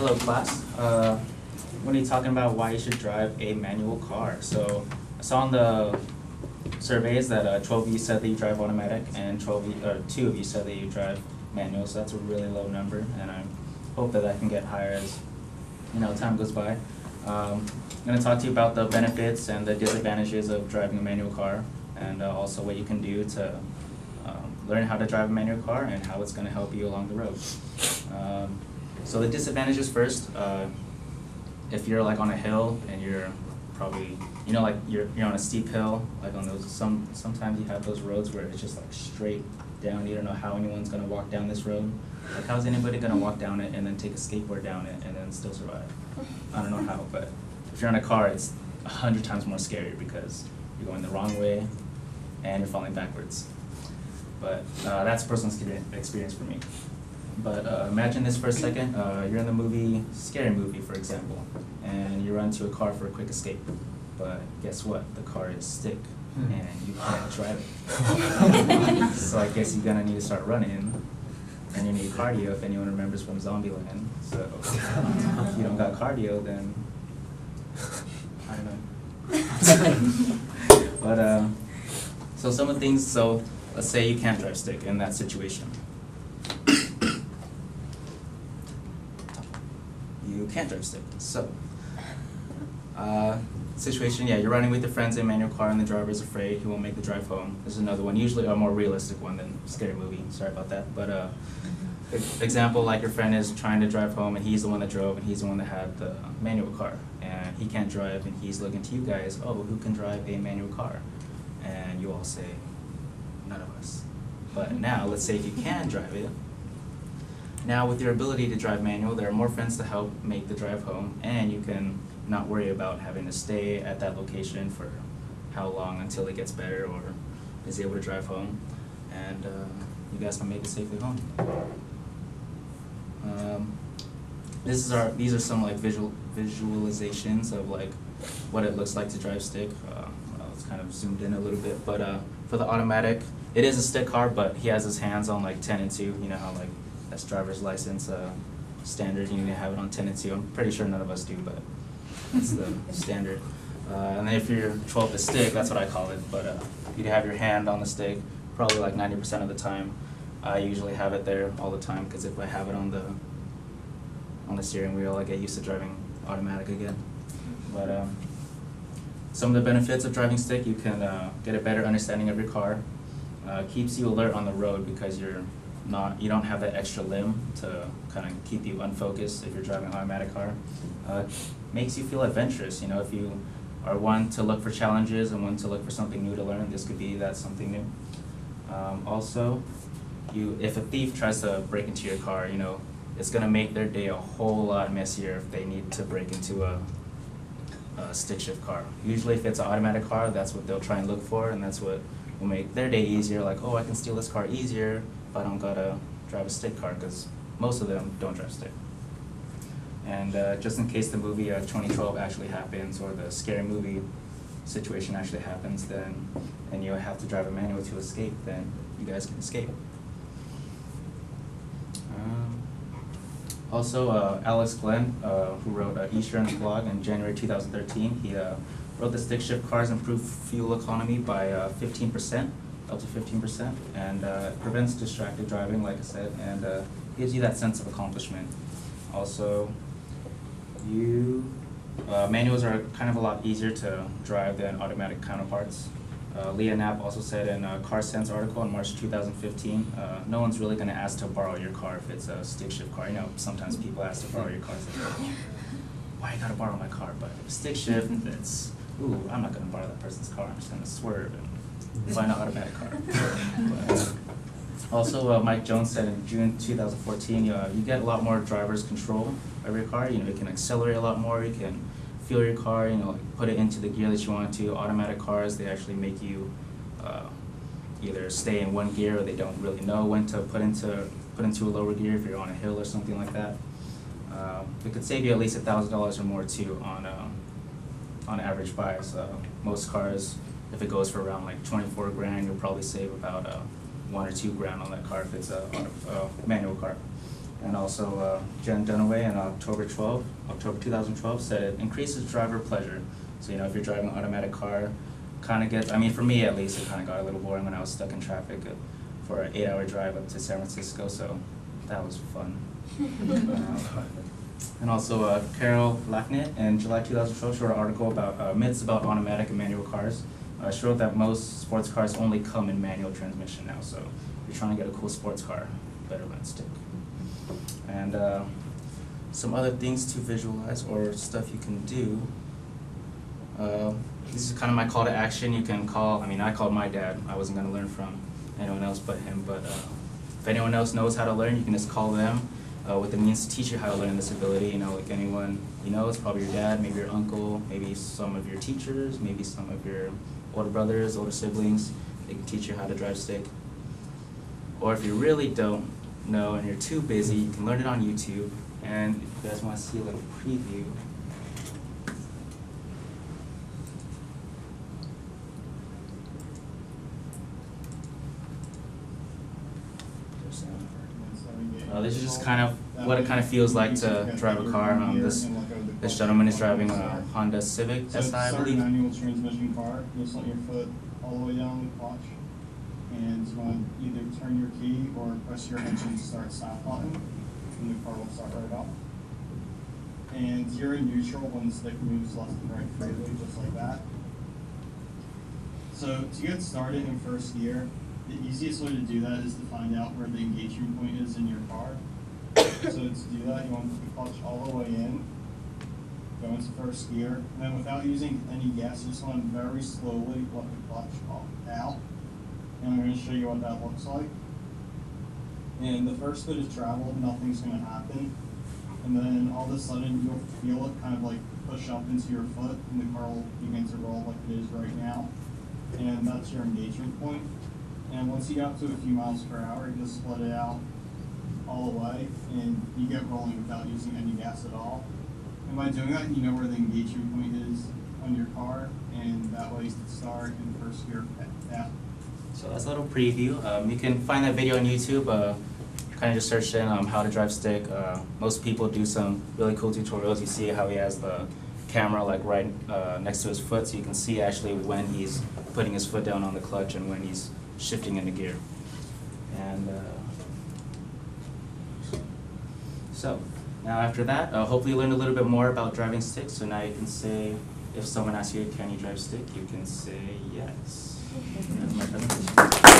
Hello class. We're going to be talking about why you should drive a manual car. So I saw on the surveys that 12 of you said that you drive automatic and 2 of you said that you drive manual, so that's a really low number, and I hope that that can get higher as time goes by. I'm going to talk to you about the benefits and the disadvantages of driving a manual car, and also what you can do to learn how to drive a manual car and how it's going to help you along the road. So the disadvantages first. If you're like on a hill and you're probably, like you're on a steep hill, like on those, sometimes you have those roads where it's just like straight down. You don't know how anyone's gonna walk down this road. Like, how's anybody gonna walk down it and then take a skateboard down it and then still survive? I don't know how, but if you're in a car, it's 100 times more scary because you're going the wrong way and you're falling backwards. But that's a personal experience for me. But imagine this for a second. You're in the movie, scary movie, for example, and you run to a car for a quick escape. But guess what? The car is stick, and you can't drive it. So I guess you're gonna need to start running, and you need cardio if anyone remembers from Zombieland. So if you don't got cardio, then I don't know. But so some of the things. So let's say you can't drive stick in that situation. You can't drive stick. So, situation, you're running with your friends in a manual car and the driver's afraid he won't make the drive home. This is another one, usually a more realistic one than scary movie, sorry about that. But example, like your friend is trying to drive home and he's the one that drove and he's the one that had the manual car. And he can't drive and he's looking to you guys, oh, who can drive a manual car? And you all say, none of us. But now, let's say if you can drive it. Now, with your ability to drive manual, there are more friends to help make the drive home, and you can not worry about having to stay at that location for how long until it gets better or is able to drive home, and you guys can make it safely home. These are some like visualizations of like what it looks like to drive stick. It's kind of zoomed in a little bit, but for the automatic, it is a stick car, but he has his hands on like 10 and 2. You know how like that's driver's license standard. You need to have it on 10 and 2. I'm pretty sure none of us do, but that's the standard. And then if you're 12 to stick, that's what I call it. But you'd have your hand on the stick probably like 90% of the time. I usually have it there all the time because if I have it on the steering wheel, I get used to driving automatic again. But some of the benefits of driving stick, you can get a better understanding of your car. Keeps you alert on the road because you don't have that extra limb to kind of keep you unfocused if you're driving an automatic car. Makes you feel adventurous, if you are one to look for challenges and one to look for something new to learn, this could be that something new. Also, if a thief tries to break into your car, it's going to make their day a whole lot messier if they need to break into a stick shift car. Usually if it's an automatic car, that's what they'll try and look for, and that's what will make their day easier, like, oh, I can steal this car easier if I don't gotta drive a stick car, because most of them don't drive stick. And just in case the movie 2012 actually happens, or the scary movie situation actually happens, and you have to drive a manual to escape, then you guys can escape. Also, Alex Glenn, who wrote Eastern's blog in January 2013, he wrote the stick shift cars improve fuel economy by 15%, up to 15%, and prevents distracted driving, like I said, and gives you that sense of accomplishment. Also, manuals are kind of a lot easier to drive than automatic counterparts. Leah Knapp also said in a Car Sense article in March 2015, no one's really going to ask to borrow your car if it's a stick shift car. Sometimes people ask to borrow your car. It's like, why you got to borrow my car? But if stick shift, it's, ooh, I'm not going to borrow that person's car. I'm just going to swerve and find an automatic car. But, also, Mike Jones said in June 2014, you get a lot more driver's control of your car. You can accelerate a lot more. You can feel your car, put it into the gear that you want to. Automatic cars, they actually make you either stay in one gear, or they don't really know when to put into a lower gear if you're on a hill or something like that. It could save you at least $1,000 or more too on average buys. Most cars, if it goes for around like 24 grand, you'll probably save about $1 or $2 grand on that car if it's a manual car. And also Jen Dunaway on October 2012 said it increases driver pleasure. So you know, if you're driving an automatic car, kind of gets, I mean for me at least, it kind of got a little boring when I was stuck in traffic for an 8-hour drive up to San Francisco, so that was fun. And also Carol Lacknett in July 2012 wrote an article about myths about automatic and manual cars. She wrote that most sports cars only come in manual transmission now, so if you're trying to get a cool sports car, better learn stick. And some other things to visualize or stuff you can do. This is kind of my call to action. You can call, I mean I called my dad. I wasn't going to learn from anyone else but him, but if anyone else knows how to learn, you can just call them with the means to teach you how to learn this ability. You know, like anyone you know, it's probably your dad, maybe your uncle, maybe some of your teachers, maybe some of your older brothers, older siblings. They can teach you how to drive stick. Or if you really don't know and you're too busy, you can learn it on YouTube. And if you guys want to see a little preview, this is just kind of what it kind of feels like to drive a car. This gentleman is driving a Honda Civic SI, I believe. Manual transmission car. You'll slot your foot all the way down the clutch, and you want to either turn your key or press your engine start stop button, and the car will start right off. And you're in neutral when the stick moves left and right freely, just like that. So to get started in first gear, the easiest way to do that is to find out where the engagement point is in your car. So to do that, you want to put the clutch all the way in, go into first gear, and then without using any gas, you just want to very slowly let the clutch out. And I'm going to show you what that looks like. And the first bit of travel, nothing's going to happen. And then all of a sudden, you'll feel it kind of like push up into your foot, and the car will begin to roll like it is right now. And that's your engagement point. And once you get up to a few miles per hour, you just let it out all the way, and you get rolling without using any gas at all. And by doing that, you know where the engagement point is on your car, and that way you can start in first gear path. So that's a little preview. You can find that video on YouTube. Kind of just search in how to drive stick. Most people do some really cool tutorials. You see how he has the camera like right next to his foot, so you can see actually when he's putting his foot down on the clutch and when he's shifting into gear. And so now after that, hopefully you learned a little bit more about driving stick. So now you can say, if someone asks you, can you drive stick, you can say yes. That's my presentation.